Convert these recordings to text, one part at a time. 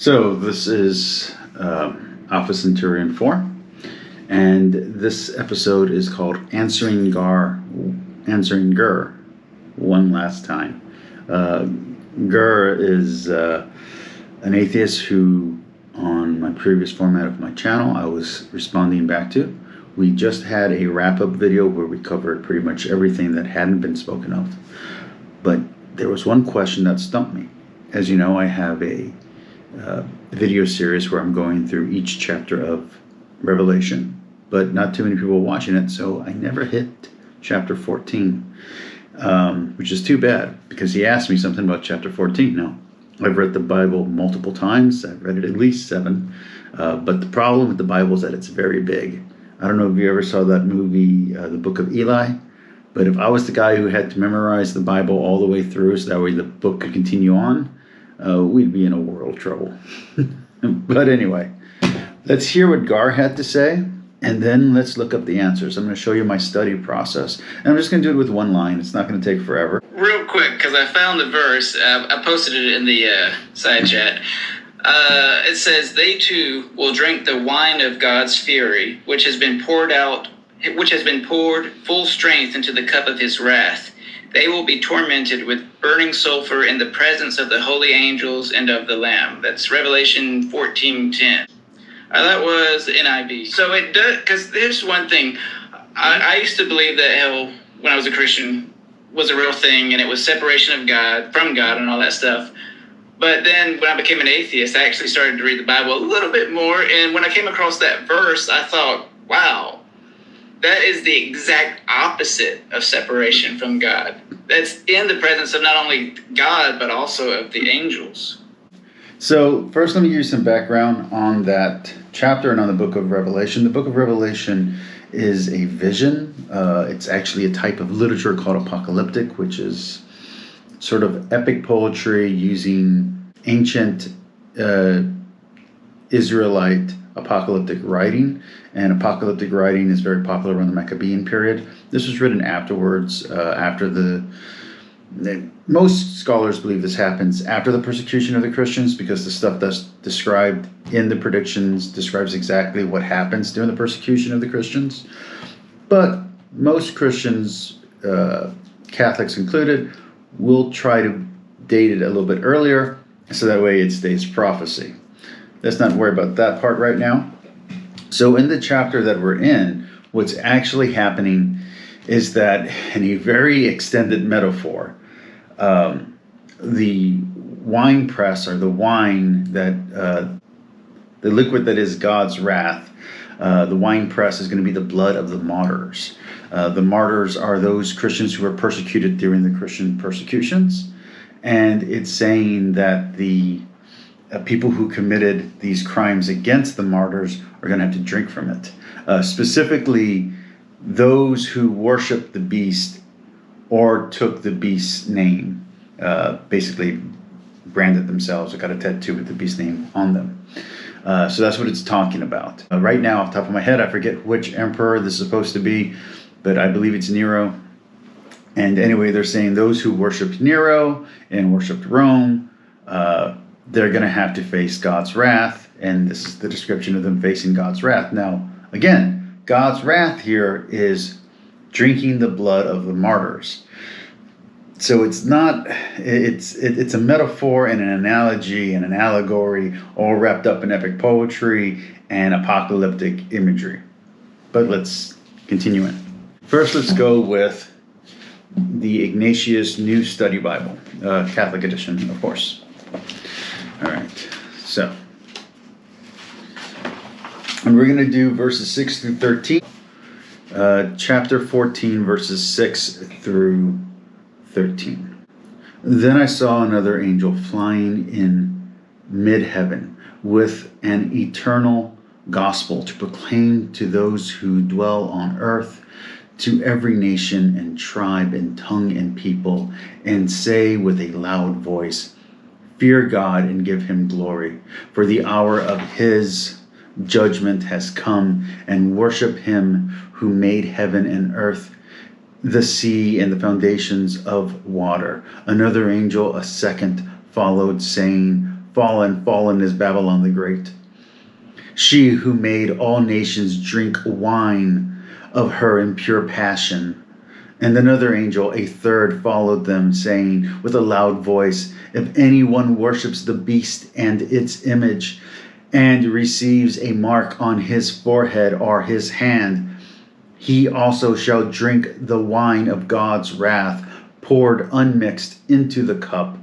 So this is Alpha Centurion 4, and this episode is called Answering Gur one last time. Gur is an atheist who, on my previous format of my channel, I was responding back to. We just had a wrap-up video where we covered pretty much everything that hadn't been spoken of. But there was one question that stumped me. As you know, I have a video series where I'm going through each chapter of Revelation, but not too many people watching it, so I never hit chapter 14, which is too bad, because he asked me something about chapter 14. Now, I've read the Bible multiple times. I've read it at least 7, but the problem with the Bible is that it's very big. I don't know if you ever saw that movie, The Book of Eli, but if I was the guy who had to memorize the Bible all the way through so that way the book could continue on, we'd be in a world of trouble. But anyway, let's hear what Gur had to say, and then let's look up the answers. I'm going to show you my study process, and I'm just going to do it with one line. It's not going to take forever. Real quick, because I found the verse. I posted it in the side chat. It says, "They too will drink the wine of God's fury, which has been poured full strength into the cup of his wrath. They will be tormented with burning sulfur in the presence of the holy angels and of the Lamb." That's Revelation 14:10. That was NIV. So it does, because there's one thing. I used to believe that hell, when I was a Christian, was a real thing, and it was separation of God, from God, and all that stuff. But then when I became an atheist, I actually started to read the Bible a little bit more, and when I came across that verse, I thought, wow, that is the exact opposite of separation from God. That's in the presence of not only God, but also of the angels. So first, let me give you some background on that chapter and on the book of Revelation. The book of Revelation is a vision. It's actually a type of literature called apocalyptic, which is sort of epic poetry using ancient Israelite apocalyptic writing, and apocalyptic writing is very popular around the Maccabean period. This was written afterwards, after most scholars believe this happens after the persecution of the Christians, because the stuff that's described in the predictions describes exactly what happens during the persecution of the Christians. But most Christians, Catholics included, will try to date it a little bit earlier, so that way it stays prophecy. Let's not worry about that part right now. So in the chapter that we're in, what's actually happening is that, in a very extended metaphor, the wine press, or the wine that, the liquid that is God's wrath, the wine press is going to be the blood of the martyrs. The martyrs are those Christians who were persecuted during the Christian persecutions. And it's saying that the people who committed these crimes against the martyrs are going to have to drink from it. Specifically, those who worshiped the beast or took the beast's name, basically branded themselves or got a tattoo with the beast's name on them. So that's what it's talking about. Right now, off the top of my head, I forget which emperor this is supposed to be, but I believe it's Nero. And anyway, they're saying those who worshiped Nero and worshiped Rome, they're going to have to face God's wrath, and this is the description of them facing God's wrath. Now, again, God's wrath here is drinking the blood of the martyrs. So it's not, it's a metaphor and an analogy and an allegory, all wrapped up in epic poetry and apocalyptic imagery. But let's continue in. First, let's go with the Ignatius New Study Bible, Catholic edition, of course. All right, so, and we're going to do verses 6 through 13, chapter 14, verses 6 through 13. "Then I saw another angel flying in mid-heaven with an eternal gospel to proclaim to those who dwell on earth, to every nation and tribe and tongue and people, and say with a loud voice, 'Fear God and give him glory, for the hour of his judgment has come, and worship him who made heaven and earth, the sea, and the foundations of water.' Another angel, a second, followed, saying, fallen, fallen is Babylon the Great. She who made all nations drink wine of her impure passion. And another angel, a third, followed them, saying with a loud voice, if anyone worships the beast and its image, and receives a mark on his forehead or his hand, he also shall drink the wine of God's wrath, poured unmixed into the cup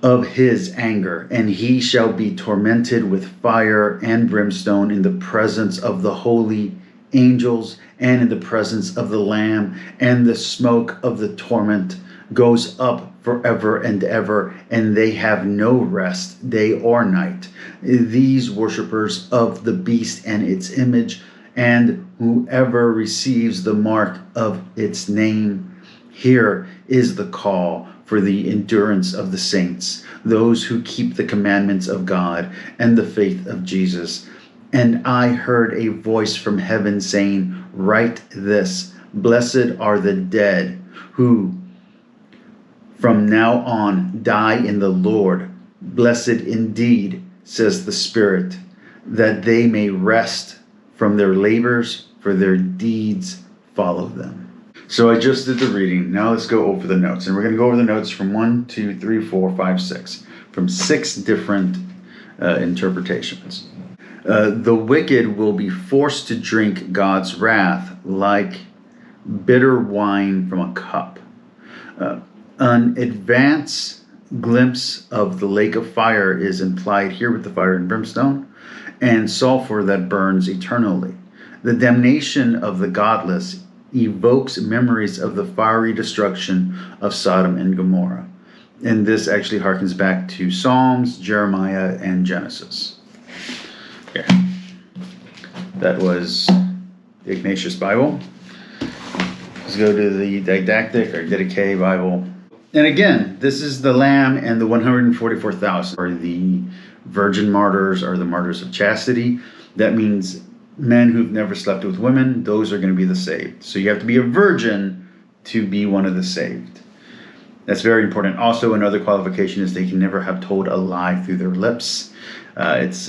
of his anger, and he shall be tormented with fire and brimstone in the presence of the holy angels and in the presence of the Lamb, and the smoke of the torment goes up forever and ever, and they have no rest day or night. These worshippers of the beast and its image, and whoever receives the mark of its name. Here is the call for the endurance of the saints, those who keep the commandments of God and the faith of Jesus. And I heard a voice from heaven saying, write this, blessed are the dead who from now on die in the Lord. Blessed indeed, says the Spirit, that they may rest from their labors, for their deeds follow them. So I just did the reading. Now let's go over the notes. And we're going to go over the notes from 1, 2, 3, 4, 5, 6. From 6 different interpretations. The wicked will be forced to drink God's wrath like bitter wine from a cup. An advance glimpse of the lake of fire is implied here with the fire and brimstone and sulfur that burns eternally. The damnation of the godless evokes memories of the fiery destruction of Sodom and Gomorrah. And this actually harkens back to Psalms, Jeremiah, and Genesis. Okay. That was the Ignatius Bible. Let's go to the Didactic or Didache Bible. And again, this is the Lamb and the 144,000 are the virgin martyrs, or the martyrs of chastity. That means men who've never slept with women. Those are going to be the saved. So you have to be a virgin to be one of the saved. That's very important. Also, another qualification is they can never have told a lie through their lips. There's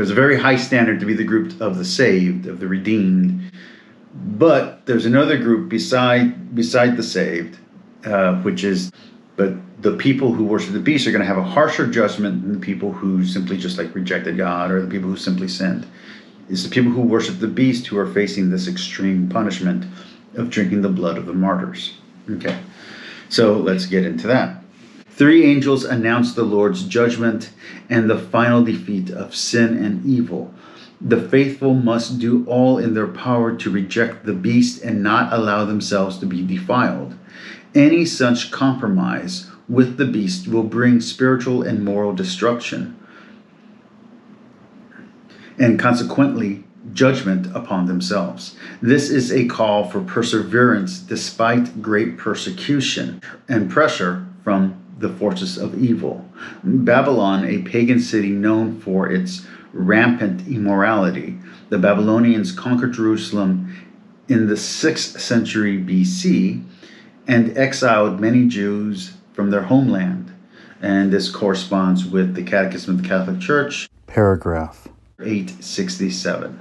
a very high standard to be the group of the saved, of the redeemed. But there's another group beside the saved, but the people who worship the beast are going to have a harsher judgment than the people who simply just rejected God, or the people who simply sinned. It's the people who worship the beast who are facing this extreme punishment of drinking the blood of the martyrs. Okay, so let's get into that. 3 angels announce the Lord's judgment and the final defeat of sin and evil. The faithful must do all in their power to reject the beast and not allow themselves to be defiled. Any such compromise with the beast will bring spiritual and moral destruction, and consequently judgment upon themselves. This is a call for perseverance despite great persecution and pressure from the forces of evil. Babylon, a pagan city known for its rampant immorality, the Babylonians conquered Jerusalem in the 6th century BC and exiled many Jews from their homeland. And this corresponds with the Catechism of the Catholic Church, paragraph 867.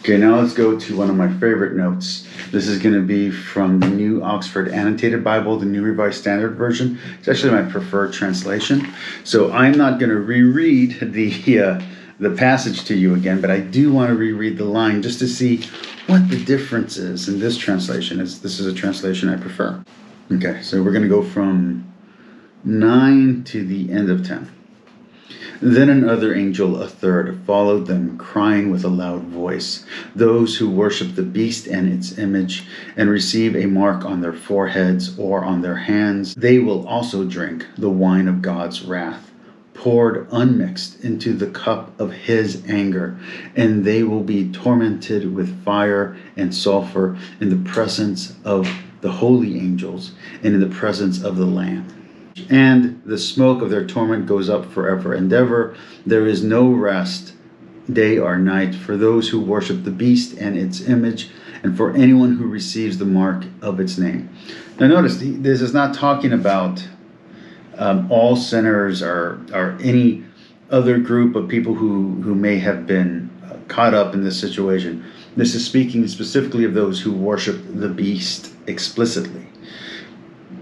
Okay, now let's go to one of my favorite notes. This is going to be from the New Oxford Annotated Bible, the New Revised Standard Version. It's actually my preferred translation. So I'm not going to reread the passage to you again, but I do want to reread the line just to see what the difference is in this translation. This is a translation I prefer. Okay, so we're going to go from 9 to the end of 10. Then another angel, a third, followed them, crying with a loud voice, those who worship the beast and its image and receive a mark on their foreheads or on their hands, they will also drink the wine of God's wrath, poured unmixed into the cup of his anger, and they will be tormented with fire and sulfur in the presence of the holy angels and in the presence of the Lamb. And the smoke of their torment goes up forever and ever. There is no rest day or night for those who worship the beast and its image, and for anyone who receives the mark of its name. Now notice, this is not talking about all sinners or any other group of people who may have been caught up in this situation. This is speaking specifically of those who worship the beast explicitly.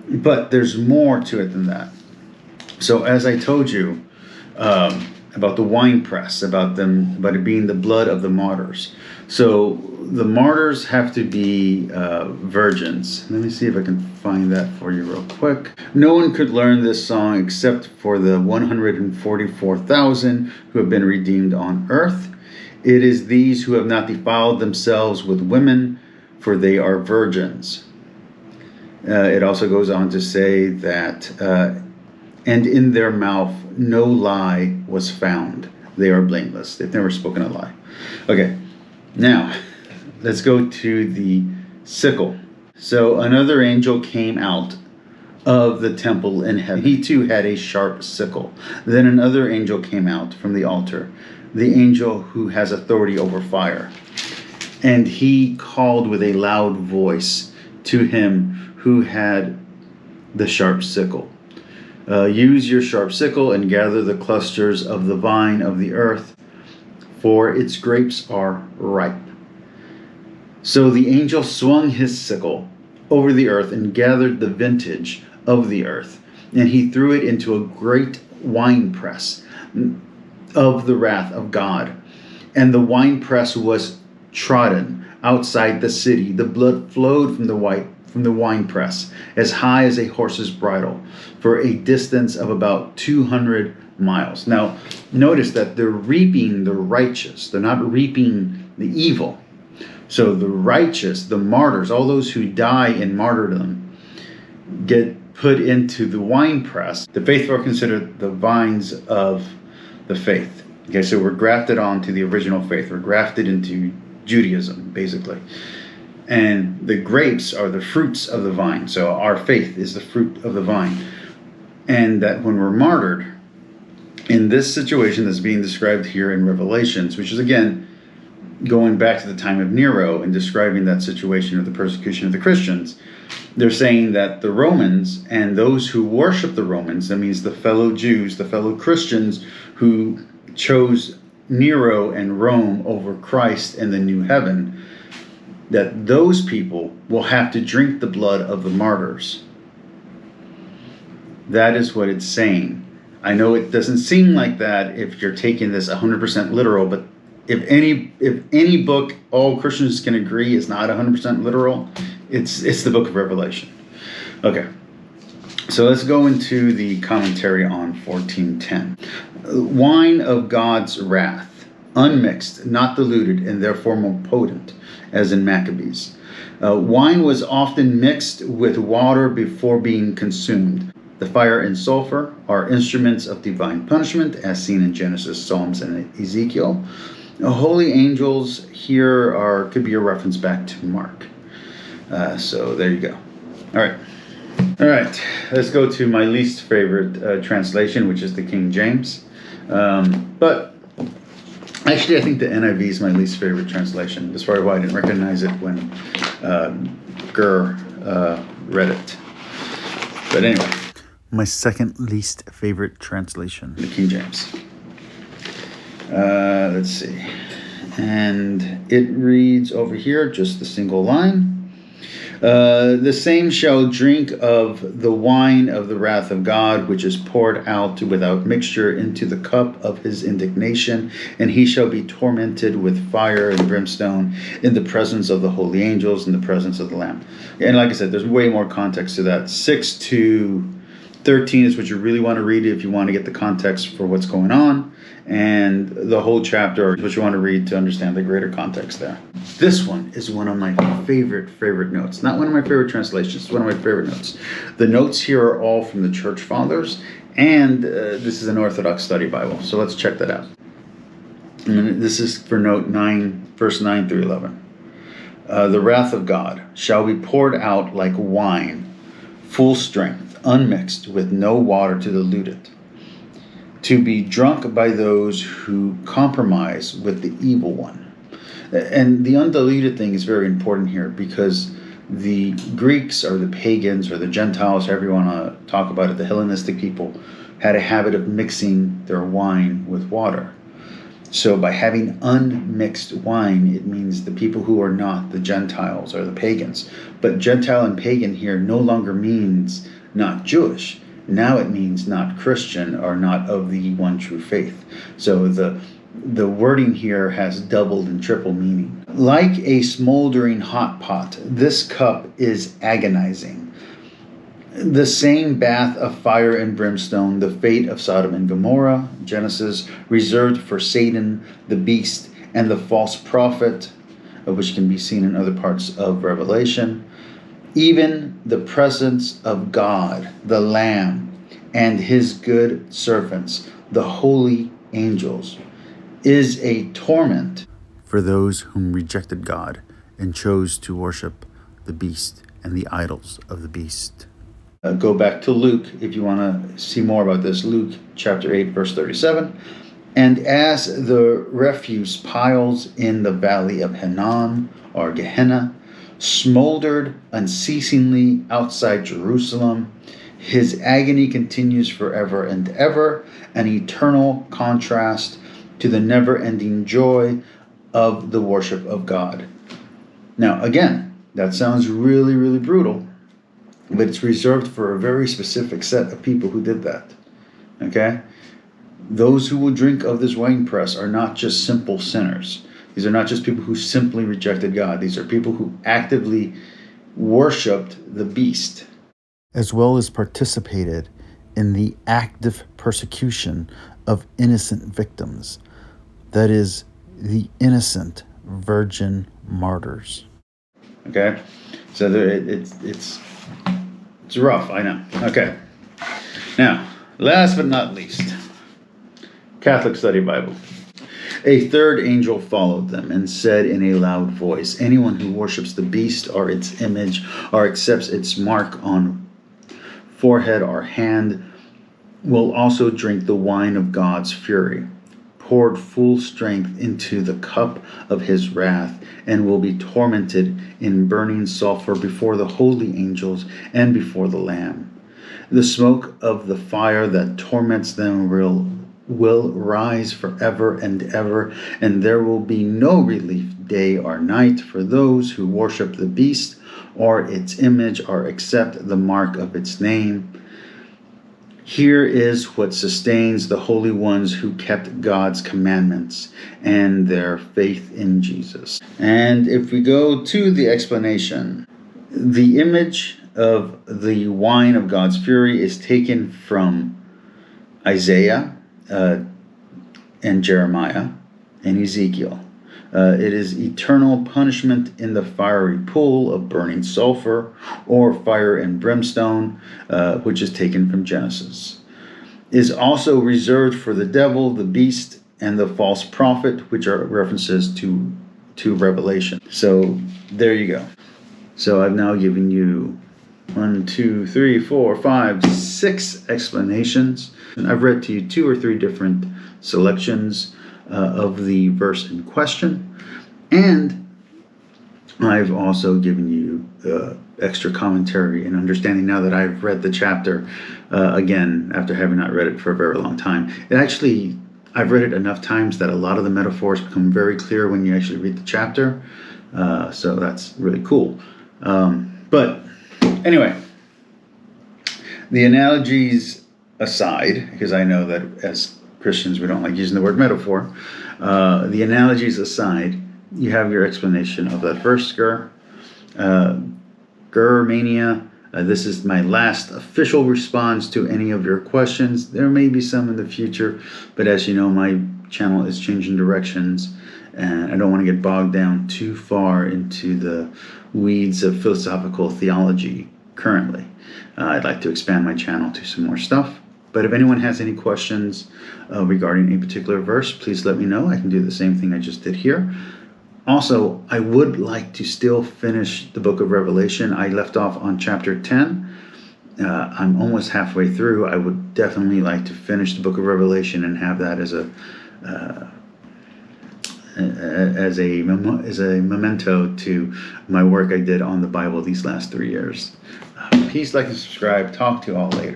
But there's more to it than that. So as I told you about the winepress, about it being the blood of the martyrs. So the martyrs have to be virgins. Let me see if I can find that for you real quick. No one could learn this song except for the 144,000 who have been redeemed on earth. It is these who have not defiled themselves with women, for they are virgins. It also goes on to say that, and in their mouth no lie was found. They are blameless. They've never spoken a lie. Okay, now let's go to the sickle. So another angel came out of the temple in heaven. He too had a sharp sickle. Then another angel came out from the altar, the angel who has authority over fire. And he called with a loud voice to him who had the sharp sickle. Use your sharp sickle and gather the clusters of the vine of the earth, for its grapes are ripe. So the angel swung his sickle over the earth and gathered the vintage of the earth, and he threw it into a great winepress of the wrath of God. And the winepress was trodden outside the city. The blood flowed from the winepress as high as a horse's bridle for a distance of about 200 miles. Now, notice that they're reaping the righteous. They're not reaping the evil. So the righteous, the martyrs, all those who die in martyrdom get put into the winepress. The faithful are considered the vines of the faith. Okay, so we're grafted onto the original faith. We're grafted into Judaism, basically. And the grapes are the fruits of the vine. So our faith is the fruit of the vine. And that when we're martyred, in this situation that's being described here in Revelations, which is again going back to the time of Nero and describing that situation of the persecution of the Christians, they're saying that the Romans and those who worship the Romans, that means the fellow Jews, the fellow Christians who chose Nero and Rome over Christ and the new heaven, that those people will have to drink the blood of the martyrs. That is what it's saying. I know it doesn't seem like that if you're taking this 100% literal, but if any book all Christians can agree is not 100% literal, it's the book of Revelation. Okay, so let's go into the commentary on 14:10. Wine of God's wrath, unmixed, not diluted, and therefore more potent, as in Maccabees. Wine was often mixed with water before being consumed. The fire and sulfur are instruments of divine punishment, as seen in Genesis, Psalms, and Ezekiel. Holy angels here could be a reference back to Mark. So there you go. All right. Let's go to my least favorite translation, which is the King James. But actually, I think the NIV is my least favorite translation. That's probably why I didn't recognize it when Gurr read it. But anyway, my second least favorite translation, the King James. Let's see. And it reads over here, just the single line. The same shall drink of the wine of the wrath of God, which is poured out without mixture into the cup of his indignation, and he shall be tormented with fire and brimstone in the presence of the holy angels, in the presence of the Lamb. And like I said, there's way more context to that. 6 to 13 is what you really want to read if you want to get the context for what's going on. And the whole chapter is what you want to read to understand the greater context there. This one is one of my favorite notes. Not one of my favorite translations, it's one of my favorite notes. The notes here are all from the Church Fathers, and this is an Orthodox Study Bible. So let's check that out. And this is for note 9, verse 9 through 11. The wrath of God shall be poured out like wine, full strength, unmixed, with no water to dilute it, to be drunk by those who compromise with the evil one. And the undiluted thing is very important here, because The Greeks, or the pagans, or the Gentiles, however you want to talk about it, the Hellenistic people, had a habit of mixing their wine with water. So by having unmixed wine, it means the people who are not the Gentiles or the pagans. But Gentile and pagan here no longer means not Jewish. Now it means not Christian or not of the one true faith. So the wording here has doubled and triple meaning. Like a smoldering hot pot, this cup is agonizing. The same bath of fire and brimstone, the fate of Sodom and Gomorrah, Genesis, reserved for Satan, the beast, and the false prophet, which can be seen in other parts of Revelation. Even the presence of God, the Lamb, and his good servants, the holy angels, is a torment for those whom rejected God and chose to worship the beast and the idols of the beast. Go back to Luke if you want to see more about this. Luke chapter 8, verse 37. And as the refuse piles in the valley of Hinnom, or Gehenna, smoldered unceasingly outside Jerusalem, his agony continues forever and ever, an eternal contrast to the never-ending joy of the worship of God. Now, again, that sounds really, really brutal, but it's reserved for a very specific set of people who did that. Okay? Those who will drink of this winepress are not just simple sinners. These are not just people who simply rejected God. These are people who actively worshipped the beast, as well as participated in the active persecution of innocent victims. That is, the innocent virgin martyrs. Okay? So it's rough, I know. Okay. Now, last but not least, Catholic Study Bible. A third angel followed them and said in a loud voice, anyone who worships the beast or its image or accepts its mark on forehead or hand will also drink the wine of God's fury, poured full strength into the cup of his wrath, and will be tormented in burning sulfur before the holy angels and before the Lamb. The smoke of the fire that torments them will rise forever and ever, and there will be no relief day or night for those who worship the beast or its image or accept the mark of its name. Here is what sustains the holy ones who kept God's commandments and their faith in Jesus. And if we go to the explanation, the image of the wine of God's fury is taken from Isaiah and Jeremiah and Ezekiel. It is eternal punishment in the fiery pool of burning sulfur, or fire and brimstone, which is taken from Genesis. Is also reserved for the devil, the beast, and the false prophet, which are references to Revelation. So there you go. So I've now given you 6 explanations. And I've read to you 2 or 3 different selections of the verse in question, and I've also given you extra commentary and understanding now that I've read the chapter again after having not read it for a very long time. I've read it enough times that a lot of the metaphors become very clear when you actually read the chapter, so that's really cool. But anyway, the analogies aside, because I know that as Christians we don't like using the word metaphor, the analogies aside, you have your explanation of that verse, Gur Mania. This is my last official response to any of your questions. There may be some in the future, but as you know, my channel is changing directions, and I don't want to get bogged down too far into the weeds of philosophical theology currently. I'd like to expand my channel to some more stuff. But if anyone has any questions regarding a particular verse, please let me know. I can do the same thing I just did here. Also, I would like to still finish the book of Revelation. I left off on chapter 10. I'm almost halfway through. I would definitely like to finish the book of Revelation and have that as as a memento to my work I did on the Bible these last 3 years. Peace, like, and subscribe. Talk to you all later.